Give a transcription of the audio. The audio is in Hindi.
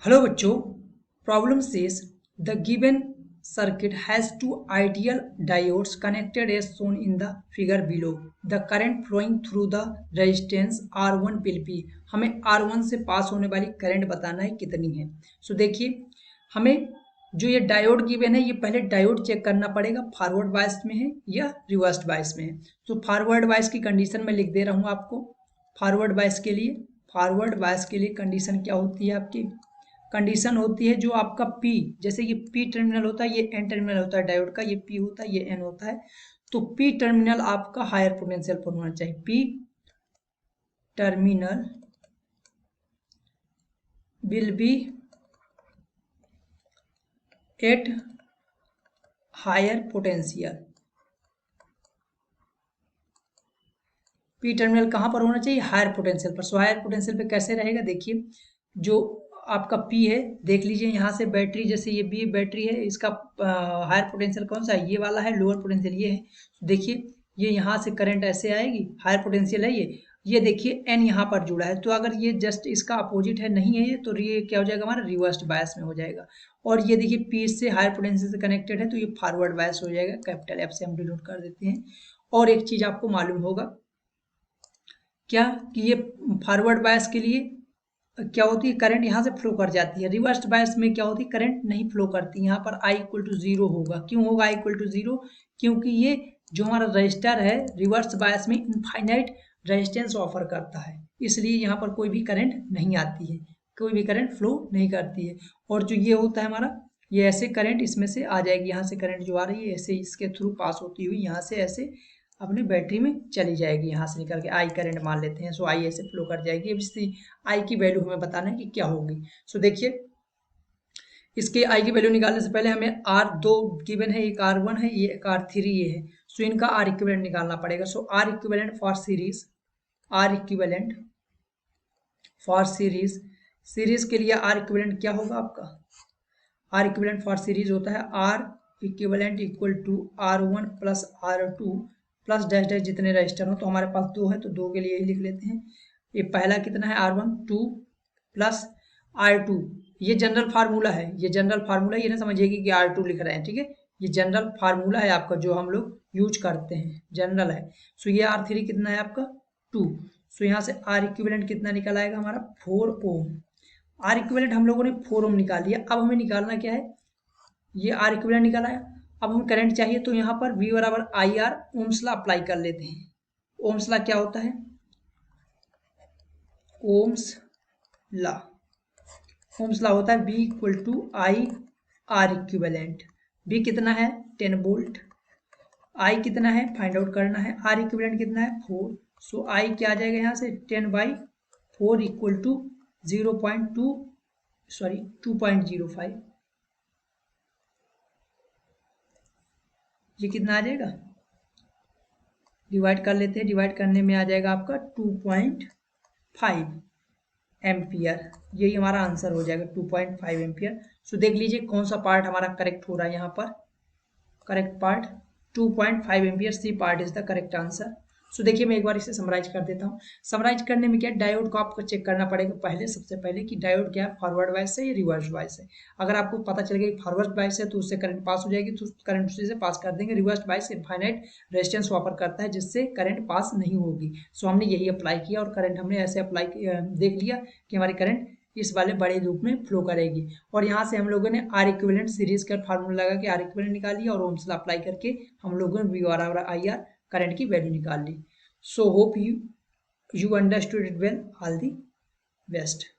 Hello बच्चों, problem says the given circuit has two ideal diodes connected as shown in the figure below. The current flowing through the resistance R1 will be, हमें R1 से पास होने वाली करंट बताना है कितनी है। सो देखिए, हमें जो ये डायोड गिवन है, ये पहले डायोड चेक करना पड़ेगा फॉरवर्ड बायस में है या रिवर्स बायस में है। तो फॉरवर्ड बायस की कंडीशन में लिख दे रहा हूँ आपको। फॉरवर्ड बायस के लिए कंडीशन क्या होती है आपकी? कंडीशन होती है जो आपका P, जैसे ये P टर्मिनल होता है, ये N टर्मिनल होता है डायोड का, ये P होता है, ये N होता है। तो P टर्मिनल आपका हायर पोटेंशियल पर होना चाहिए। P terminal will be at higher potential. P terminal कहाँ पर होना चाहिए? हायर पोटेंशियल पर। सो हायर पोटेंशियल पे कैसे रहेगा? देखिए, जो आपका P है, देख लीजिए यहाँ से बैटरी, जैसे ये B बैटरी है, इसका हायर पोटेंशियल कौन सा है? ये वाला है। लोअर पोटेंशियल ये है। देखिए, ये यहाँ से करंट ऐसे आएगी, हायर पोटेंशियल है ये देखिए N यहाँ पर जुड़ा है। तो अगर ये जस्ट इसका अपोजिट है, नहीं है ये, तो ये क्या हो जाएगा हमारा? रिवर्स्ड बायस में हो जाएगा। और ये देखिए P से हायर पोटेंशियल से कनेक्टेड है, तो ये फॉरवर्ड बायस हो जाएगा। कैपिटल F से हम डिनोट कर देते हैं। और एक चीज आपको मालूम होगा क्या, कि ये फॉरवर्ड बायस के लिए क्या होती है? करंट यहाँ से फ्लो कर जाती है। रिवर्स बायस में क्या होती है? करंट नहीं फ्लो करती। यहाँ पर I इक्वल टू जीरो होगा। क्यों होगा I इक्वल टू जीरो? क्योंकि ये जो हमारा रजिस्टर है, रिवर्स बायस में इनफाइनाइट रेजिस्टेंस ऑफर करता है, इसलिए यहाँ पर कोई भी करंट नहीं आती है, कोई भी करंट फ्लो नहीं करती है। और जो ये होता है हमारा, ये ऐसे करंट इसमें से आ जाएगी, यहाँ से करंट जो आ रही है ऐसे इसके थ्रू पास होती हुई यहाँ से ऐसे अपने बैटरी में चली जाएगी, यहाँ से निकल के। आई करंट मान लेते हैं। सो आई ऐसे फ्लो कर जाएगी। अब इसकी आई की वैल्यू हमें बताना है कि क्या होगी। सो देखिए, इसके आई की वैल्यू निकालने से पहले हमें आर दो गिवन है, एक R1 है, ये एक R3 ये है। सो इनका आर इक्विवेलेंट निकालना पड़ेगा। So R equivalent for series, R equivalent for series, series के लिए आर इक्विवेलेंट क्या होगा आपका? आर इक्विवेलेंट फॉर सीरीज होता है R equivalent equal to R1 plus R2 plus dash dash जितने रजिस्टर हो। तो हमारे पास दो है, तो दो के लिए यही लिख लेते हैं। ये पहला कितना है? R1 2 plus R2। ये जनरल फार्मूला है, ये जनरल फार्मूला, ये ना समझिएगी कि R2 लिख रहे हैं, ठीक है। ये जनरल फार्मूला है आपका, जो हम लोग यूज करते हैं, जनरल है। सो ये R3 कितना है आपका? 2। सो यहाँ से आर इक्विवेलेंट कितना निकल आएगा हमारा? 4 ओम। आर इक्विवेलेंट हम लोगों ने 4 ओम निकाल लिया। अब हमें निकालना क्या है? ये आर इक्विवेलेंट निकाला है। अब हमें करंट चाहिए, तो यहाँ पर V बराबर IR ओम्स लॉ अप्लाई कर लेते हैं। ओम्स लॉ क्या होता है? ओम्स लॉ, ओम्स लॉ होता है V equal to I R equivalent. V कितना है? 10 वोल्ट। I कितना है? फाइंड आउट करना है। R इक्विवेलेंट कितना है? 4। सो I क्या आ जाएगा यहाँ से? 10/4 इक्वल टू 2.05। ये कितना आ जाएगा? डिवाइड कर लेते हैं। डिवाइड करने में आ जाएगा आपका 2.5 एम्पियर। यही हमारा आंसर हो जाएगा, 2.5 एम्पियर। सो देख लीजिए कौन सा पार्ट हमारा करेक्ट हो रहा है यहाँ पर। Correct part 2.5 ampere, C part is the correct answer. So देखिए, मैं एक बार इसे समराइज कर देता हूँ। समराइज करने में क्या, डायोड को आपको चेक करना पड़ेगा पहले, सबसे पहले कि डायोड क्या है, फॉरवर्ड वाइज है या रिवर्स वाइज है। अगर आपको पता चल गया कि फॉरवर्ड वाइज है तो उससे करंट पास हो जाएगी, तो करंट उसी से पास कर देंगे। रिवर्स वाइज से इनफाइनाइट रेजिस्टेंस ऑफर करता है, जिससे करंट पास नहीं होगी। सो हमने यही अप्लाई किया, और करंट हमने ऐसे अप्लाई देख लिया कि हमारी करंट इस वाले बड़े लूप में फ्लो करेगी। और यहाँ से हम लोगों ने आर इक्विवेलेंट सीरीज का फार्मूला लगा के आर इक्विवेलेंट निकाल लिया, और ओम्स लॉ अप्लाई करके हम लोगों ने V बराबर IR करंट की वैल्यू निकाल ली। So hope you understood it well. All the best.